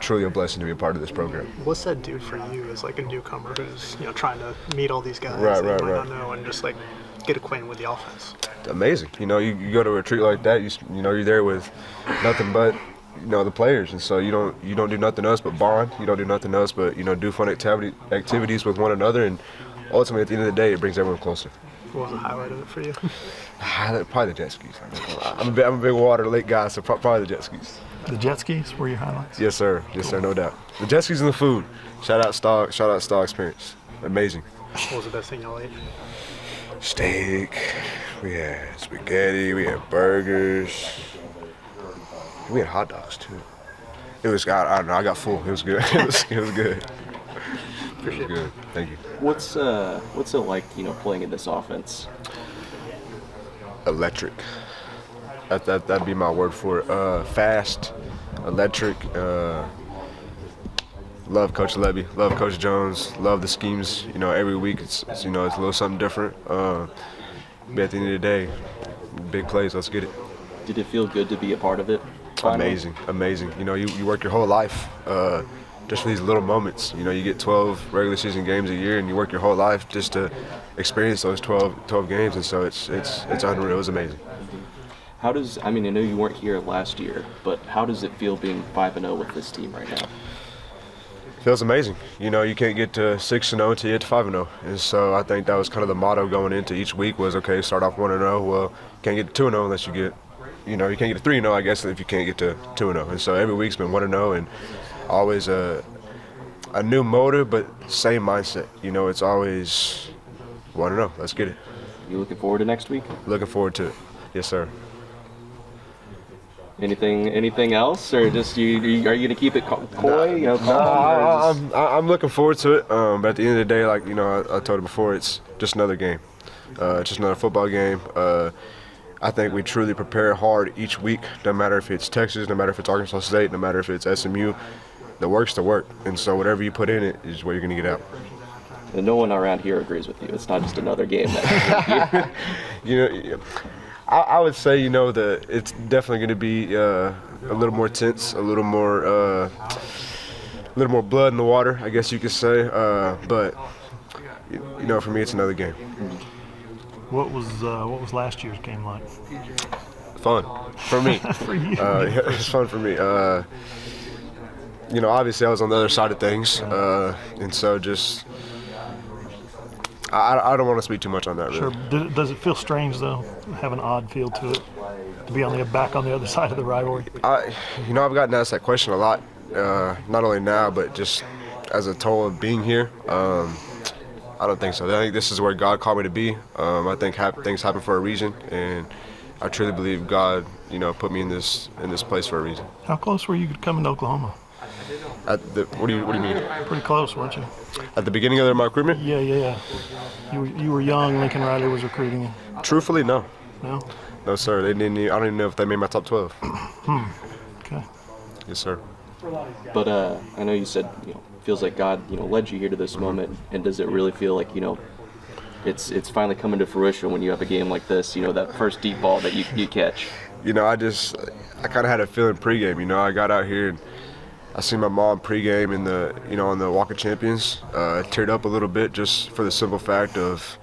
truly a blessing to be a part of this program. What's that do for you as like a newcomer who's trying to meet all these guys Right, that you might not know and just like get acquainted with the offense? Amazing. You go to a retreat like that, you're there with nothing but the players, and so you don't do nothing else but bond. You don't do nothing else but do fun activities with one another, and ultimately at the end of the day, it brings everyone closer. What was the highlight of it for you? Probably the jet skis. I'm a big water lake guy, so probably the jet skis. The jet skis were your highlights? Yes, sir. Yes, sir. No doubt. The jet skis and the food. Shout out Stall Experience. Amazing. What was the best thing y'all ate? Steak. We had spaghetti. We had burgers. We had hot dogs too. It was, I don't know, I got full. It was good. It was good. Appreciate It was good. Thank you. What's it like, playing in this offense? Electric. That'd be my word for it. Fast, electric. Love Coach Levy. Love Coach Jones. Love the schemes. Every week it's a little something different. But at the end of the day, big plays. Let's get it. Did it feel good to be a part of it? Finally? Amazing. You work your whole life just for these little moments. You get 12 regular season games a year, and you work your whole life just to experience those 12 games, and so it's unreal. It was amazing. I know you weren't here last year, but how does it feel being 5-0 with this team right now? Feels amazing. You can't get to 6-0 until you get to 5-0, and so I think that was kind of the motto going into each week was, okay, start off 1-0. Well, you can't get to 2-0 unless you get, you can't get to 3-0, I guess, if you can't get to 2-0. And so every week's been 1-0, and always a new motive, but same mindset. It's always 1-0. Let's get it. You looking forward to next week? Looking forward to it. Yes, sir. Anything else, or just are you going to keep it coy? I'm looking forward to it. But at the end of the day, like I told you before, it's just another game. Just another football game. I think we truly prepare hard each week, no matter if it's Texas, no matter if it's Arkansas State, no matter if it's SMU. The work's the work, and so whatever you put in it is what you're going to get out. And no one around here agrees with you. It's not just another game. I would say, it's definitely going to be a little more tense, a little more blood in the water, I guess you could say. But for me, it's another game. What was last year's game like? Fun for me. For you. It was fun for me. Obviously I was on the other side of things, and so just. I don't want to speak too much on that. Really. Sure. Does it feel strange though, have an odd feel to it, to be back on the other side of the rivalry? I've gotten asked that question a lot, not only now but just as a total of being here. I don't think so. I think this is where God called me to be. I think things happen for a reason, and I truly believe God, put me in this place for a reason. How close were you coming to Oklahoma? What do you mean? Pretty close, weren't you? At the beginning of my recruitment? Yeah. You were young. Lincoln Riley was recruiting you. Truthfully, no. No? No, sir. They didn't. I don't even know if they made my top 12. Okay. Yes, sir. But I know you said feels like God led you here to this moment, and does it really feel like it's finally coming to fruition when you have a game like this? That first deep ball that you catch. I kind of had a feeling pregame. I got out here and I seen my mom pregame in the on the Walk of Champions. I teared up a little bit just for the simple fact of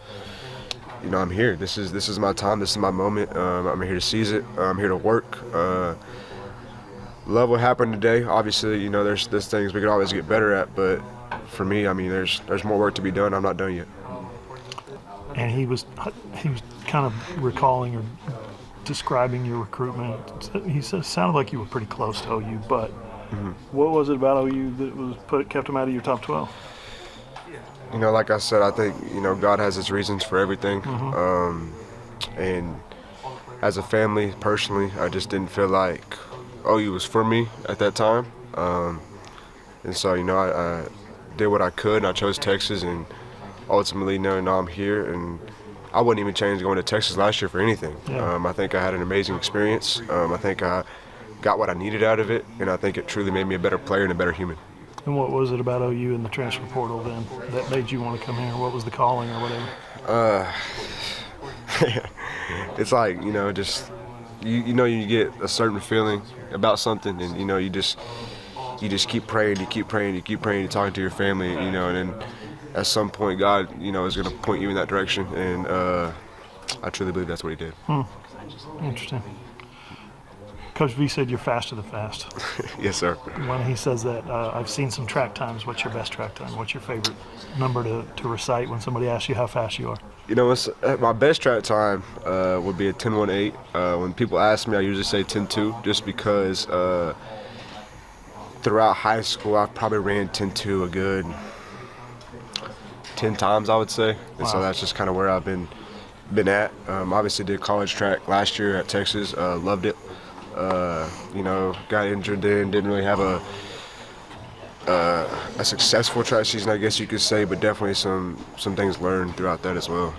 I'm here. This is my time. This is my moment. I'm here to seize it. I'm here to work. Love what happened today. Obviously, there's things we could always get better at, but for me, there's more work to be done. I'm not done yet. And he was kind of recalling or describing your recruitment. He said it sounded like you were pretty close to OU, but what was it about OU that kept him out of your top 12? Like I said, I think God has His reasons for everything, and as a family, personally, I just didn't feel like OU was for me at that time, and so I did what I could, and I chose Texas, and ultimately now I'm here, and I wouldn't even change going to Texas last year for anything. Yeah. I think I had an amazing experience. I think I got what I needed out of it, and I think it truly made me a better player and a better human. And what was it about OU in the transfer portal then that made you want to come here? What was the calling or whatever? It's like, just you get a certain feeling about something, and you you just keep praying, you keep praying, you keep praying, you're talking to your family, you know, and then at some point God, you know, is going to point you in that direction, and I truly believe that's what he did. Interesting. Coach V said you're fast to the fast. Yes, sir. When he says that, I've seen some track times. What's your best track time? What's your favorite number to recite when somebody asks you how fast you are? You know, my best track time would be a 10:18. When people ask me, I usually say 10:2, just because throughout high school I've probably ran 10:2 a good 10 times, I would say. And so that's just kind of where I've been at. Obviously did college track last year at Texas. Loved it. You know, got injured then, didn't really have a successful track season, I guess you could say, but definitely some things learned throughout that as well.